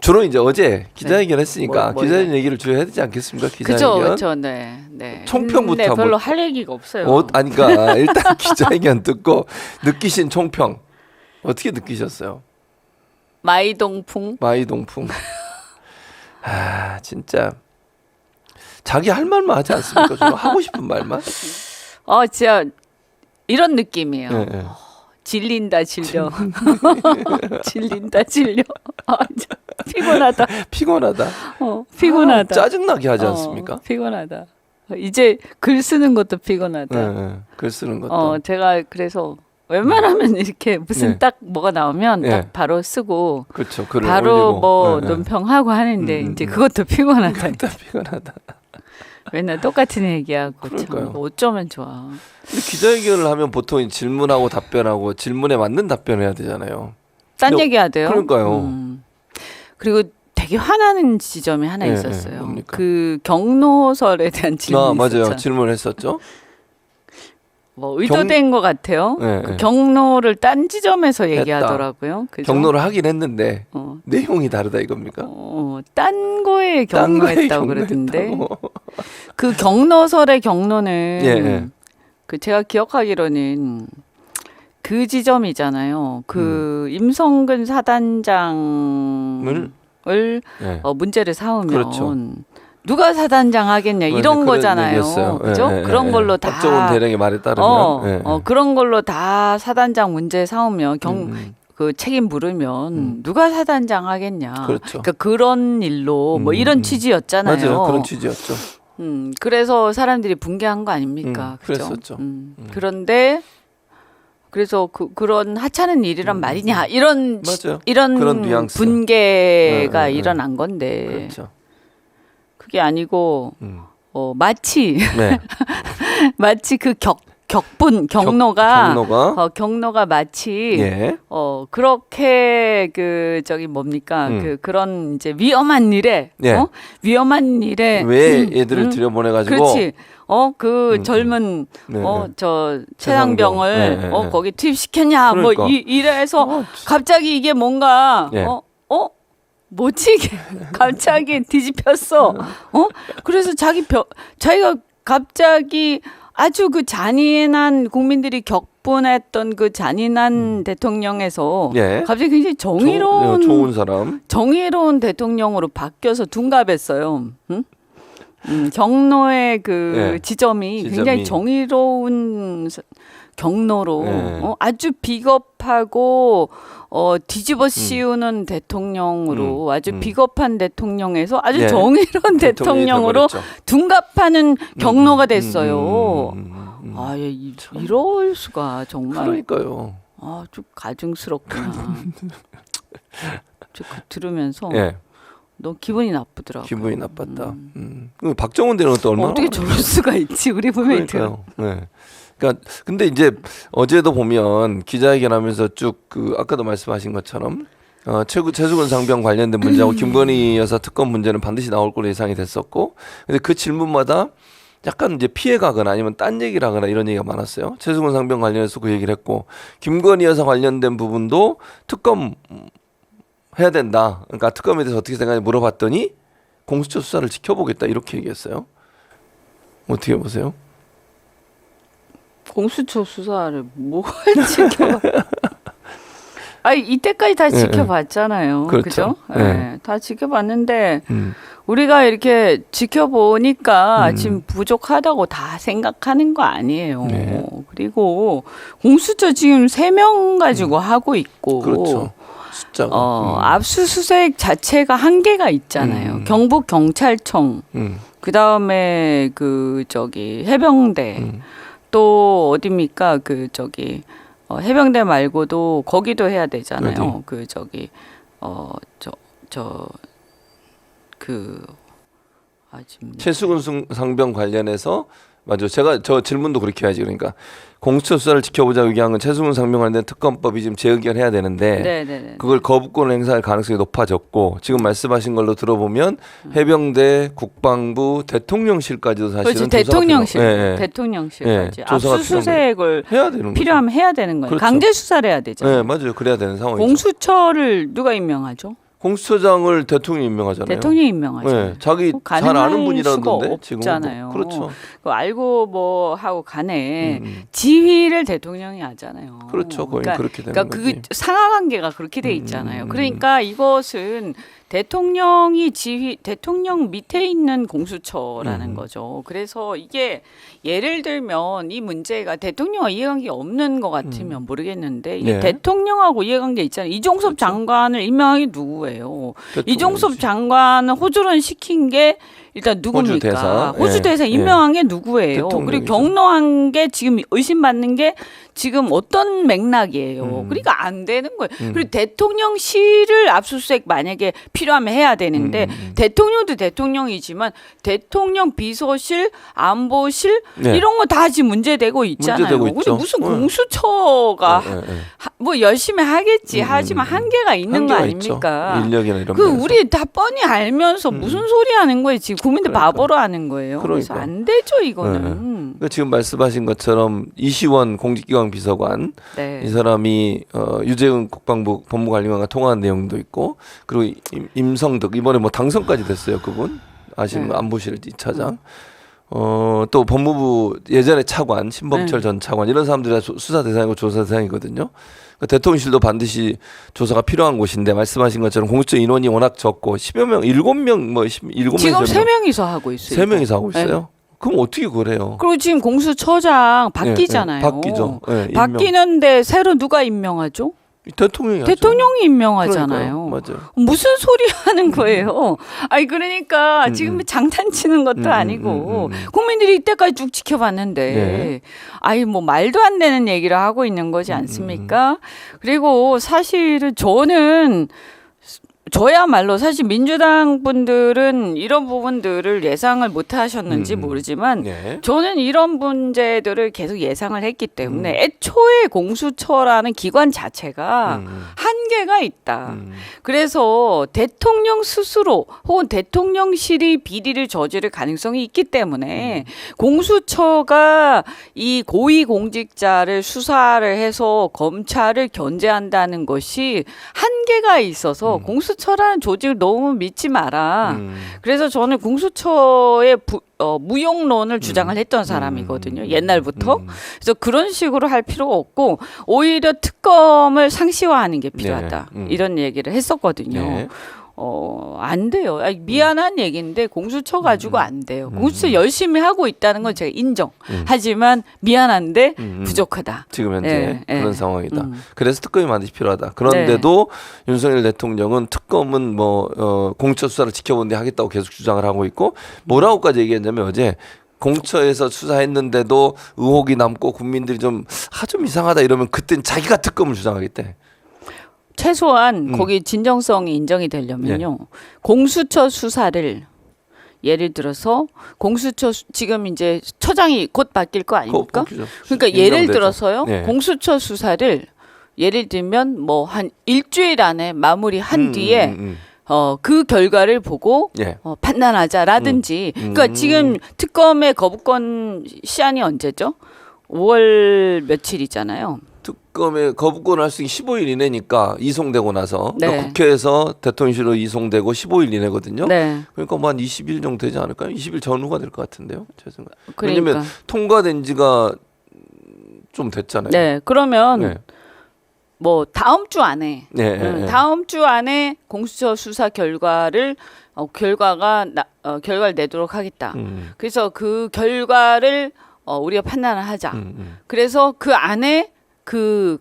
주로 이제 어제 기자회견 했으니까 뭐 기자회견 얘기를 주로 해야 되지 않겠습니까? 기자회견. 그렇죠, 네, 네. 총평부터 네, 별로 뭐, 할 얘기가 없어요. 아니 그러니까 일단 기자회견 듣고 느끼신 총평 어떻게 느끼셨어요? 마이동풍. 마이동풍. 아 진짜 자기 할 말만 하지 않습니까? 좀 하고 싶은 말만. 진짜 이런 느낌이에요. 네, 네. 질린다 질려. 질린다 질려. 피곤하다. 피곤하다. 피곤하다. 짜증나게 하지 않습니까? 피곤하다. 이제 글 쓰는 것도 피곤하다. 네, 네. 글 쓰는 것도. 제가 그래서 웬만하면 이렇게 무슨 네. 딱 뭐가 나오면 네. 딱 바로 쓰고 그렇죠. 글을 바로 올리고. 뭐 네, 네. 논평하고 하는데 이제 그것도 피곤하다. 일단 피곤하다. 맨날 똑같은 얘기하고 그러니까요. 참 어쩌면 좋아. 근데 기자회견을 하면 보통 질문하고 답변하고 질문에 맞는 답변을 해야 되잖아요. 딴 근데 얘기해야 돼요. 그러니까요. 그리고 되게 화나는 지점이 하나 네, 있었어요. 네, 뭡니까? 그 경로설에 대한 질문이 맞아요. 있었죠. 질문을 했었죠. 뭐 의도된 것 같아요. 네, 그 네. 경로를 딴 지점에서 했다. 얘기하더라고요. 그죠? 경로를 하긴 했는데 어. 내용이 다르다 이겁니까? 딴 거에 딴 거에 경로했다고 그러던데. 경로했다고. 그 경로설의 경로는 예, 예. 그 제가 기억하기로는 그 지점이잖아요. 그 임성근 사단장을 예. 문제를 사오면 그렇죠. 누가 사단장 하겠냐 이런 그런 거잖아요. 얘기였어요. 그죠? 예, 예, 그런 예. 걸로 다 박정훈 대령의 말에 따르면 예, 예. 그런 걸로 다 사단장 문제 사오면 그 책임 물으면 누가 사단장 하겠냐. 그렇죠. 그러니까 그런 일로 뭐 이런 취지였잖아요. 맞아요. 그런 취지였죠. 그래서 사람들이 붕괴한 거 아닙니까? 그죠? 그랬었죠. 그런데 그래서 그런 하찮은 일이란 말이냐 이런 맞아요. 이런 그런 뉘앙스. 분개가 네, 네, 일어난 건데 그렇죠. 그게 아니고 마치 네. 마치 그 경로가 경로가 마치 예. 그렇게 그 저기 뭡니까 그런 이제 위험한 일에 예. 위험한 일에 왜 애들을 들여보내가지고 그렇지 그 젊은 네, 저 최상병을 네, 네, 네. 거기 투입시켰냐 그러니까. 뭐 이래서 갑자기 이게 뭔가 예. 뭐지 이게 갑자기 뒤집혔어 그래서 자기가 갑자기 아주 그 잔인한 국민들이 격분했던 그 잔인한 대통령에서 예. 갑자기 굉장히 좋은 사람. 정의로운 대통령으로 바뀌어서 둔갑했어요. 응? 경로의 그 예. 지점이 굉장히 정의로운 경로로 예. 아주 비겁하고 뒤집어 씌우는 대통령으로 아주 비겁한 대통령에서 아주 예. 정의로운 대통령으로 둔갑하는 경로가 됐어요. 이럴 수가 정말. 그러니까요. 좀 가증스럽구나. 들으면서 예. 너무 기분이 나쁘더라고요. 기분이 나빴다. 박정훈 대령은 또 얼마나 어떻게 저럴 수가 있지 우리 부모님. 그러니까요. 네. 그러니까 근데 이제 어제도 보면 기자회견하면서 쭉 그 아까도 말씀하신 것처럼 최수근 상병 관련된 문제하고 김건희 여사 특검 문제는 반드시 나올 걸로 예상이 됐었고, 근데 그 질문마다 약간 이제 피해가거나 아니면 딴 얘기를 하거나 이런 얘기가 많았어요. 최수근 상병 관련해서 그 얘기를 했고, 김건희 여사 관련된 부분도 특검 해야 된다. 그러니까 특검에 대해서 어떻게 생각하냐 물어봤더니 공수처 수사를 지켜보겠다 이렇게 얘기했어요. 어떻게 보세요? 공수처 수사를 뭘 지켜봐? 이때까지 다 지켜봤잖아요. 그렇죠. 그죠? 네. 다 지켜봤는데 우리가 이렇게 지켜보니까 지금 부족하다고 다 생각하는 거 아니에요. 네. 그리고 공수처 지금 3명 가지고 하고 있고. 그렇죠. 숫자가. 압수수색 자체가 한계가 있잖아요. 경북 경찰청, 그 다음에 그 저기 해병대, 또 어디입니까? 그 저기 해병대 말고도 거기도 해야 되잖아요. 어디? 그 저기 지금 최수근 상병 관련해서 맞아. 제가 저 질문도 그렇게 해야지. 그러니까 공수처 수사를 지켜보자 의견한 건 최수근 상병 관련 특검법이 지금 재의결해야 되는데 네네네. 그걸 거부권을 행사할 가능성이 높아졌고, 지금 말씀하신 걸로 들어보면 해병대, 국방부, 대통령실까지도 사실은 그렇지, 대통령실, 네. 대통령실까지 조사가 압수수색을 해야 되는 필요하면 해야 되는 거예요. 그렇죠. 강제 수사를 해야 되잖아요. 네, 맞아요. 그래야 되는 상황이죠. 공수처를 누가 임명하죠? 공수처장을 대통령이 임명하잖아요. 대통령이 임명하죠. 네, 자기 잘 아는 분이라던데 지금 없잖아요. 그렇죠. 알고 뭐 하고 간에 지휘를 대통령이 하잖아요. 그렇죠. 거의 그렇게 되는 그러니까 거지. 그 상하관계가 그렇게 돼 있잖아요. 그러니까 이것은 대통령이 대통령 밑에 있는 공수처라는 거죠. 그래서 이게 예를 들면 이 문제가 대통령과 이해관계 없는 것 같으면 모르겠는데 이 네. 대통령하고 이해관계 있잖아요. 이종섭 그렇죠. 장관을 임명한 게 누구예요? 대통령이지. 이종섭 장관을 호주론 시킨 게 일단 누굽니까? 호주 대사. 예. 임명한 게 누구예요? 그리고 대통령이죠. 경로한 게 지금 의심받는 게 지금 어떤 맥락이에요. 그러니까 안 되는 거예요. 그리고 대통령실을 압수수색 만약에 필요하면 해야 되는데 대통령도 대통령이지만 대통령 비서실, 안보실 네. 이런 거 다 지금 문제되고 있잖아요. 문제되고 근데 있죠. 무슨 공수처가 네. 뭐 열심히 하겠지. 하지만 한계가 있는 거 한계가 있죠. 아닙니까? 인력이나 이런 그 면에서. 우리 다 뻔히 알면서 무슨 소리 하는 거예요. 지금 국민들 그러니까. 바보로 하는 거예요. 그래서 그러니까. 안 되죠 이거는. 그러니까 지금 말씀하신 것처럼 이시원 공직기강 비서관 네. 이 사람이 유재은 국방부 법무관리관과 통화한 내용도 있고 그리고 임성득 이번에 뭐 당선까지 됐어요 그분 아시는 네. 안보실 2차장 또 법무부 예전에 차관 신범철 네. 전 차관 이런 사람들이 다 수사 대상이고 조사 대상이거든요. 그러니까 대통령실도 반드시 조사가 필요한 곳인데 말씀하신 것처럼 공수처 인원이 워낙 적고 10여 명, 7명 뭐 7명 지금 3명이서 하고 있어요. 3명이서 하고 있어요. 네. 그럼 어떻게 그래요? 그리고 지금 공수처장 바뀌잖아요. 바뀌죠. 네, 임명. 바뀌는데 새로 누가 임명하죠? 대통령이 하죠. 대통령이 임명하잖아요. 그러니까요. 맞아요. 무슨 소리 하는 거예요? 아니 그러니까 지금 장난치는 것도 아니고 국민들이 이때까지 쭉 지켜봤는데 네. 아니 뭐 말도 안 되는 얘기를 하고 있는 거지 않습니까? 그리고 사실은 저야말로 사실 민주당 분들은 이런 부분들을 예상을 못 하셨는지 모르지만 네. 저는 이런 문제들을 계속 예상을 했기 때문에 애초에 공수처라는 기관 자체가 한계가 있다. 그래서 대통령 스스로 혹은 대통령실이 비리를 저지를 가능성이 있기 때문에 공수처가 이 고위공직자를 수사를 해서 검찰을 견제한다는 것이 한계가 있어서 공수처라는 조직을 너무 믿지 마라. 그래서 저는 공수처의 무용론을 주장을 했던 사람이거든요. 옛날부터. 그래서 그런 식으로 할 필요가 없고 오히려 특검을 상시화하는 게 필요하다. 네. 이런 얘기를 했었거든요. 네. 안 돼요. 아니, 미안한 얘기인데 공수처 가지고 안 돼요. 공수처 열심히 하고 있다는 건 제가 인정. 하지만 미안한데 부족하다. 지금 현재 네, 그런 네. 상황이다. 그래서 특검이 반드시 필요하다. 그런데도 윤석열 대통령은 특검은 공처 수사를 지켜본데 하겠다고 계속 주장을 하고 있고 뭐라고까지 얘기했냐면 어제 공처에서 수사했는데도 의혹이 남고 국민들이 좀 이상하다 이러면 그땐 자기가 특검을 주장하겠대. 최소한 거기 진정성이 인정이 되려면요. 공수처 수사를 예를 들어서 공수처 지금 이제 처장이 곧 바뀔 거 아닙니까? 그러니까 예를 들어서요. 네. 공수처 수사를 예를 들면 뭐 한 일주일 안에 마무리한 뒤에 그 결과를 보고 예. 판단하자라든지. 그러니까 지금 특검의 거부권 시한이 언제죠? 5월 며칠이잖아요. 특검에 거부권을 할 수 있는 15일 이내니까 이송되고 나서 네. 그러니까 국회에서 대통령실로 이송되고 15일 이내거든요. 네. 그러니까 뭐 한 20일 정도 되지 않을까요? 20일 전후가 될 것 같은데요. 제 생각. 그러니까. 왜냐면 통과된 지가 좀 됐잖아요. 네. 그러면 네. 뭐 다음 주 안에 네. 주 안에 공수처 수사 결과를 결과를 내도록 하겠다. 그래서 그 결과를 우리가 판단을 하자. 그래서 그 안에 그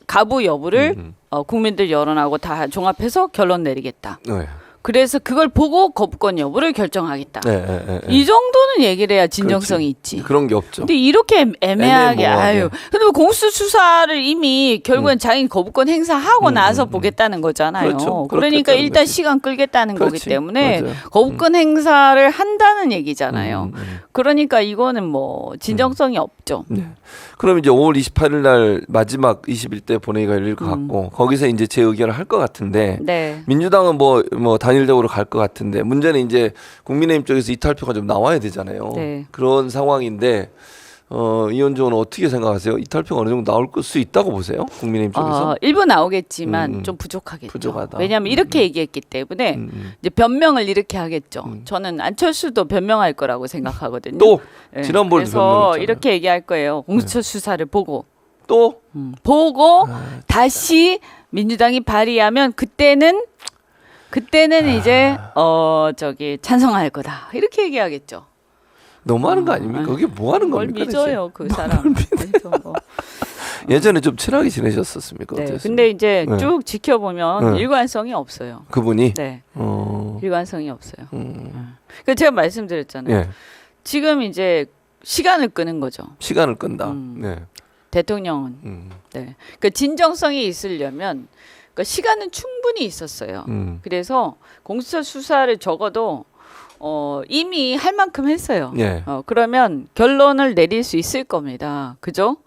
가부 여부를 국민들 여론하고 다 종합해서 결론 내리겠다. 네. 그래서 그걸 보고 거부권 여부를 결정하겠다. 네. 이 정도는 얘기를 해야 진정성이 있지. 그런 게 없죠. 근데 이렇게 애매하게 애매모호하게. 근데 뭐 공수 수사를 이미 결국엔 자기 거부권 행사하고 나서 보겠다는 거잖아요. 그렇죠. 그러니까 그렇겠다는 일단 거지. 시간 끌겠다는 거기 그렇지. 때문에 맞아요. 거부권 행사를 한다는 얘기잖아요. 그러니까 이거는 뭐 진정성이 없죠. 네. 그럼 이제 5월 28일 날 마지막 21대 본회의가 열릴 것 같고 거기서 이제 제 의견을 할 것 같은데 네. 민주당은 뭐 단일적으로 갈 것 같은데 문제는 이제 국민의힘 쪽에서 이탈표가 좀 나와야 되잖아요. 네. 그런 상황인데 이현주 의원 어떻게 생각하세요? 이탈표가 어느 정도 나올 수 있다고 보세요? 국민의힘 쪽에서? 일부 나오겠지만 좀 부족하겠죠. 부족하다. 왜냐하면 이렇게 얘기했기 때문에 이제 변명을 이렇게 하겠죠. 저는 안철수도 변명할 거라고 생각하거든요. 또 예, 지난번에 그래서 변명했잖아요. 이렇게 얘기할 거예요. 공수처 수사를 보고 또 보고 다시 민주당이 발의하면 그때는 이제 저기 찬성할 거다 이렇게 얘기하겠죠. 너무하는 거 아닙니까? 그게 뭐 하는 뭘 겁니까? 믿어요 그 사람. 그래서 뭐. 예전에 좀 친하게 지내셨었습니까? 네, 어땠습니까? 근데 이제 네. 쭉 지켜보면 네. 일관성이 없어요. 그분이 네, 어, 일관성이 없어요. 그 제가 말씀드렸잖아요. 예, 지금 이제 시간을 끄는 거죠. 시간을 끈다. 음. 네. 대통령은. 네. 그 진정성이 있으려면 그 시간은 충분히 있었어요. 그래서 공수처 수사를 적어도 이미 할 만큼 했어요. 예. 그러면 결론을 내릴 수 있을 겁니다. 그죠?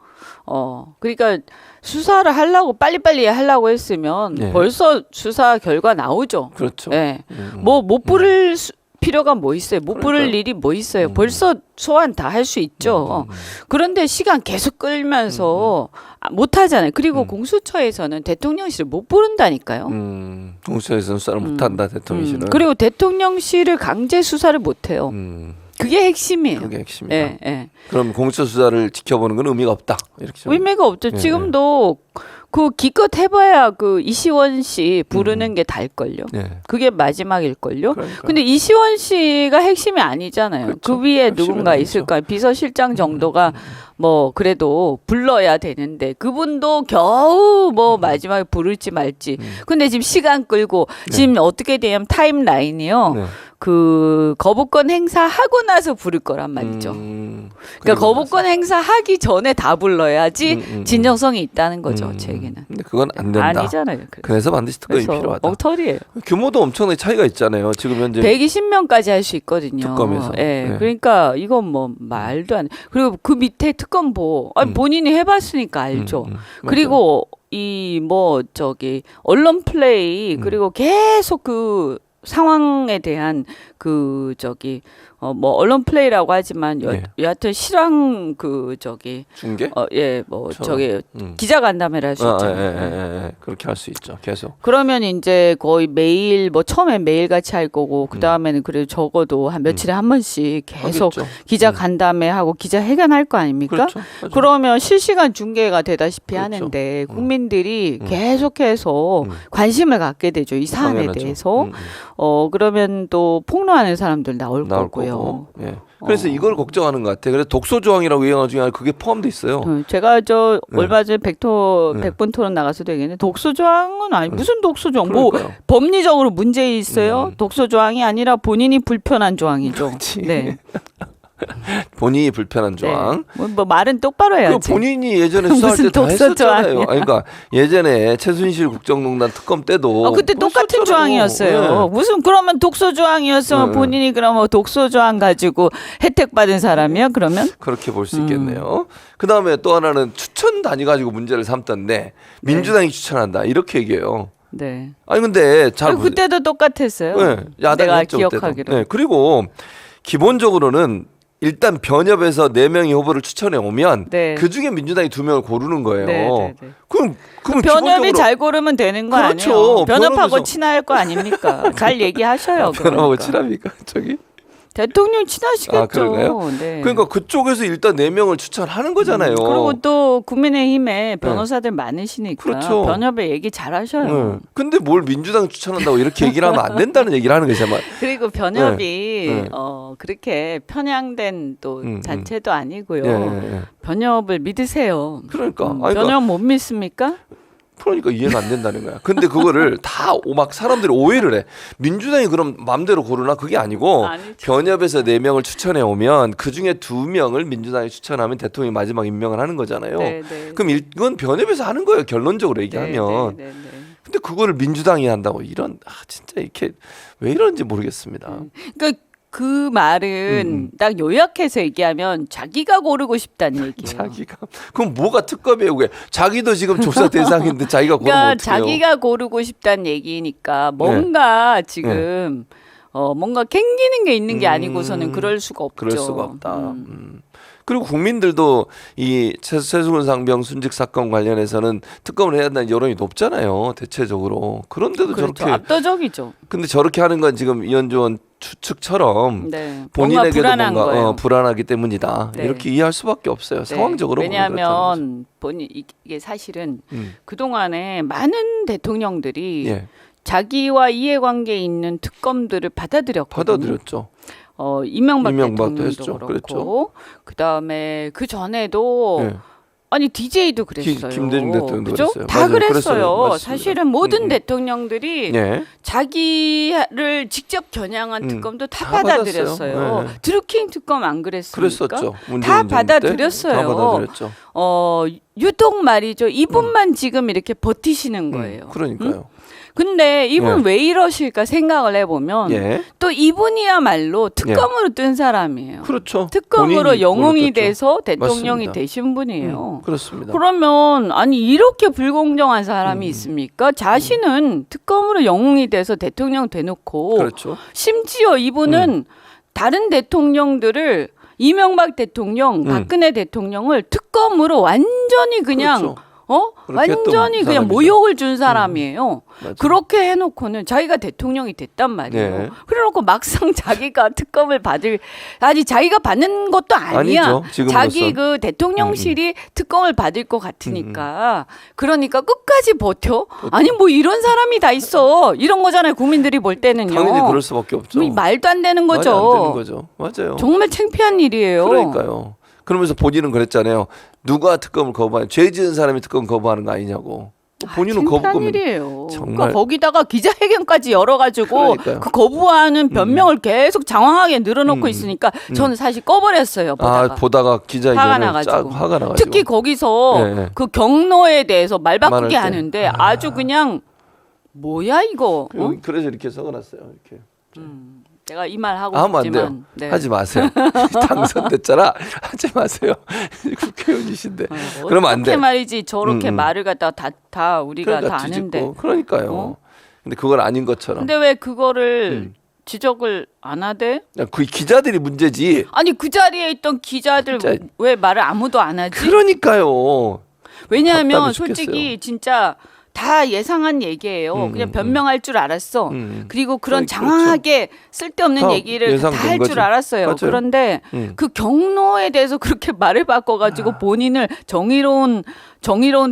그러니까 수사를 하려고 빨리빨리 하려고 했으면 예. 벌써 수사 결과 나오죠. 그렇죠. 네. 뭐 못 부를 필요가 뭐 있어요? 못 부를 그러니까요. 일이 뭐 있어요? 벌써 소환 다 할 수 있죠. 그런데 시간 계속 끌면서 못 하잖아요. 그리고 공수처에서는 대통령실을 못 부른다니까요. 공수처에서는 수사를 못한다 대통령실은. 그리고 대통령실을 강제 수사를 못 해요. 그게 핵심이에요. 그게 핵심이다. 예, 예. 그럼 공수처 수사를 지켜보는 건 의미가 없다. 이렇게 좀. 의미가 없죠. 예, 지금도 그 기껏 해봐야 그 이시원 씨 부르는 게 달걸요. 예. 그게 마지막일걸요. 그러니까. 근데 이시원 씨가 핵심이 아니잖아요. 그렇죠. 그 위에 핵심은 누군가 아니죠. 있을까요? 비서실장 정도가 뭐 그래도 불러야 되는데 그분도 겨우 뭐 마지막에 부를지 말지. 근데 지금 시간 끌고 지금 어떻게 되냐면 타임라인이요. 네. 그 거부권 행사하고 나서 부를 거란 말이죠. 그러니까 거부권 행사하기 전에 다 불러야지 진정성이 있다는 거죠. 제 얘기는. 근데 그건 안 된다. 아니잖아요. 그래서 반드시 특검이 그래서 필요하다. 엉터리예요. 규모도 엄청나게 차이가 있잖아요. 지금 현재 120명까지 할 수 있거든요. 특검에서. 예. 네. 그러니까 이건 뭐 말도 안 돼. 그리고 그 밑에 특검보 본인이 해봤으니까 알죠. 그리고 이 뭐 저기 언론 플레이 그리고 계속 그 상황에 대한 그 저기 뭐 언론 플레이라고 하지만 네. 여하튼 실황 그 저기 중계? 뭐 저- 저기 기자간담회를 할 수 있잖아요. 예. 그렇게 할 수 있죠. 계속. 그러면 이제 거의 매일 뭐 처음에 매일 같이 할 거고 그 다음에는 그래도 적어도 한 며칠에 한 번씩 계속 하겠죠. 기자 간담회 하고 기자 회견 할 거 아닙니까? 그렇죠. 맞아요. 그러면 실시간 중계가 되다시피 그렇죠. 하는데 국민들이 계속해서 관심을 갖게 되죠. 이 사안에 당연하죠. 대해서. 그러면 또 폭로하는 사람들 나올 나올 거고요. 거고. 예. 그래서 이걸 걱정하는 것 같아요. 그래서 독소 조항이라고 유행어 중에 하나 그게 포함돼 있어요. 제가 저 네. 얼마 전에 네. 백분 토론 나가서도 얘기했는데 독소 조항은 아니 무슨 독소 조항? 뭐 그러니까요. 법리적으로 문제 있어요? 독소 조항이 아니라 본인이 불편한 조항이죠. 그렇지. 네. 본인이 불편한 조항. 네. 뭐 말은 똑바로 그 해야지. 본인이 예전에 수사할 때 무슨 다 독소 했었잖아요. 조항이야. 아니, 그러니까 예전에 최순실 국정농단 특검 때도 그때 똑같은 조항이었어요. 무슨 그러면 독소 조항이었으면 네. 본인이 그러면 독소 조항 가지고 혜택 받은 사람이야? 그러면? 그렇게 볼 수 있겠네요. 그 다음에 또 하나는 추천 단위 가지고 문제를 삼던데 민주당이 추천한다 이렇게 얘기해요. 네. 아니 근데 잘 보세요. 그때도 똑같았어요. 네, 야당이 내가 했죠, 그때도. 기억하기로. 네, 그리고 기본적으로는 일단 변협에서 4명의 후보를 추천해 오면 네. 그 중에 민주당이 2명을 고르는 거예요. 네. 그럼 변협이 잘 고르면 되는 거 그렇죠. 아니에요? 변협하고 변협에서- 친할 거 아닙니까? 잘 얘기하셔요. 변협하고 그러니까. 친합니까 저기? 대통령 친하시겠죠. 그런가요? 네. 그러니까 그쪽에서 일단 4명을 추천하는 거잖아요. 그리고 또 국민의힘에 변호사들 많으시니까 그렇죠. 변협에 얘기 잘 하셔요. 네. 근데 뭘 민주당 추천한다고 이렇게 얘기를 하면 안 된다는 얘기를 하는 거죠. 그리고 변협이 네. 그렇게 편향된 또 자체도 아니고요. 예. 변협을 믿으세요. 그러니까. 아니, 그러니까 변협 못 믿습니까? 그러니까 이해가 안 된다는 거야. 근데 그거를 다 막 사람들이 오해를 해. 민주당이 그럼 마음대로 고르나 그게 아니고 아니죠. 변협에서 4명을 추천해 오면 그 중에 2명을 민주당이 추천하면 대통령이 마지막 임명을 하는 거잖아요. 네. 그럼 이건 변협에서 하는 거예요. 결론적으로 얘기하면. 네. 근데 그거를 민주당이 한다고 이런 진짜 이렇게 왜 이런지 모르겠습니다. 그러니까 그 말은 딱 요약해서 얘기하면 자기가 고르고 싶다는 얘기예요. 자기가 그럼 뭐가 특검이에요? 왜 자기도 지금 조사 대상인데 자기가 고르면 그러니까 어떡해요? 자기가 고르고 싶다는 얘기니까 뭔가 지금 뭔가 캥기는 게 있는 게 아니고서는 그럴 수가 없죠. 그럴 수가 없다. 그리고 국민들도 이 최수근 상병 순직 사건 관련해서는 특검을 해야 한다는 여론이 높잖아요. 대체적으로. 그런데도 그렇죠. 저렇게 압도적이죠. 근데 저렇게 하는 건 지금 이현주 의원 추측처럼 네. 본인에게도 불안한 뭔가 거예요. 불안하기 때문이다. 네. 이렇게 이해할 수밖에 없어요. 네. 상황적으로 보면 그렇다는 왜냐하면 본인 이게 사실은 거죠. 그 동안에 많은 대통령들이 예. 자기와 이해관계 있는 특검들을 받아들였거든요. 받아들였죠. 이명박 이명박도 대통령도 했죠. 그렇고 그랬죠. 그다음에 그 전에도 예. 아니 DJ도 그랬어요. 김대중 대통령도 그죠? 그랬어요. 다 맞아요. 그랬어요. 그랬어요. 맞습니다. 사실은 모든 대통령들이 예. 자기를 직접 겨냥한 특검도 다 다 받아들였어요. 받았어요. 네. 드루킹 특검 안 그랬습니까? 그랬었죠. 다 문재인 정부 때 받아들였어요. 다 받아들였죠. 유독 말이죠. 이분만 지금 이렇게 버티시는 거예요. 그러니까요. 근데 이분 예. 왜 이러실까 생각을 해보면 예. 또 이분이야말로 특검으로 뜬 사람이에요. 그렇죠. 특검으로 본인이 영웅이 그걸 떴죠. 돼서 대통령이 맞습니다. 되신 분이에요. 그렇습니다. 그러면 아니 이렇게 불공정한 사람이 있습니까? 자신은 특검으로 영웅이 돼서 대통령 돼놓고 그렇죠. 심지어 이분은 다른 대통령들을 이명박 대통령, 박근혜 대통령을 특검으로 완전히 그냥 그렇죠. 그렇게 완전히 했던 그냥 사람이죠. 모욕을 준 사람이에요. 맞아요. 그렇게 해놓고는 자기가 대통령이 됐단 말이에요. 네. 그래놓고 막상 자기가 특검을 아니 자기가 받는 것도 아니야. 아니죠. 지금으로선. 자기 그 대통령실이 특검을 받을 것 같으니까. 그러니까 끝까지 버텨. 아니 뭐 이런 사람이 다 있어. 이런 거잖아요. 국민들이 볼 때는요. 당연히 그럴 수밖에 없죠. 뭐 말도 안 되는 거죠. 말이 안 되는 거죠. 맞아요. 정말 창피한 일이에요. 그러니까요. 그러면서 본인은 그랬잖아요. 누가 특검을 거부하냐. 죄 지은 사람이 특검 거부하는 거 아니냐고. 본인은 창피한 거부권 일이에요. 정말. 그러니까 거기다가 기자회견까지 열어가지고 그러니까요. 그 거부하는 변명을 계속 장황하게 늘어놓고 있으니까 저는 사실 꺼버렸어요. 보다가. 보다가 화가 기자회견을 나가지고. 쫙 화가 나가지고. 특히 거기서 네. 그 경로에 대해서 말 바꾸게 말할 때. 하는데 아주 그냥 뭐야 이거. 어? 그래서 이렇게 적어놨어요. 이렇게. 내가 이 말 하고 하면 안 싶지만 돼요. 네. 하지 마세요. 당선됐잖아. 하지 마세요. 국회의원이신데. 그러면 안 어떻게 돼. 말이지 저렇게 말을 갖다가 다 우리가 그러니까 다 아는데. 뒤집고. 그러니까요. 어? 근데 그건 아닌 것처럼. 근데 왜 그거를 지적을 안 하대? 그 기자들이 문제지. 아니 그 자리에 있던 기자들 진짜. 왜 말을 아무도 안 하지? 그러니까요. 왜냐하면 답답해 솔직히 진짜 다 예상한 얘기예요. 그냥 변명할 줄 알았어. 그리고 그런 그렇죠. 장황하게 쓸데없는 다 얘기를 다 예상된 할 거지. 줄 알았어요. 맞아요. 그런데 그 경로에 대해서 그렇게 말을 바꿔가지고 본인을 정의로운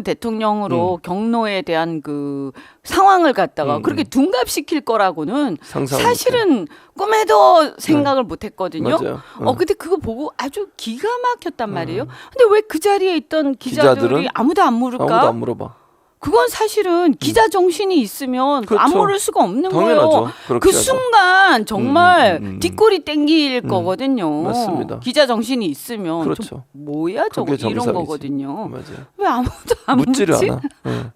대통령으로 경로에 대한 그 상황을 갖다가 그렇게 둔갑시킬 거라고는 상상 사실은 꿈에도 생각을 못했거든요. 맞아요. 근데 그거 보고 아주 기가 막혔단 말이에요. 근데 왜 그 자리에 있던 기자들이 기자들은 아무도 안 물을까? 아무도 안 물어봐. 그건 사실은 기자 정신이 있으면 그렇죠. 안 모를 수가 없는 당연하죠. 거예요. 그렇게 그 하죠. 순간 정말 뒷골이 땡길 거거든요. 맞습니다. 기자 정신이 있으면 그렇죠. 좀 뭐야 저거 그게 이런 정상이지. 거거든요. 맞아요. 왜 아무도 안 묻지를 묻지? 않아. 네.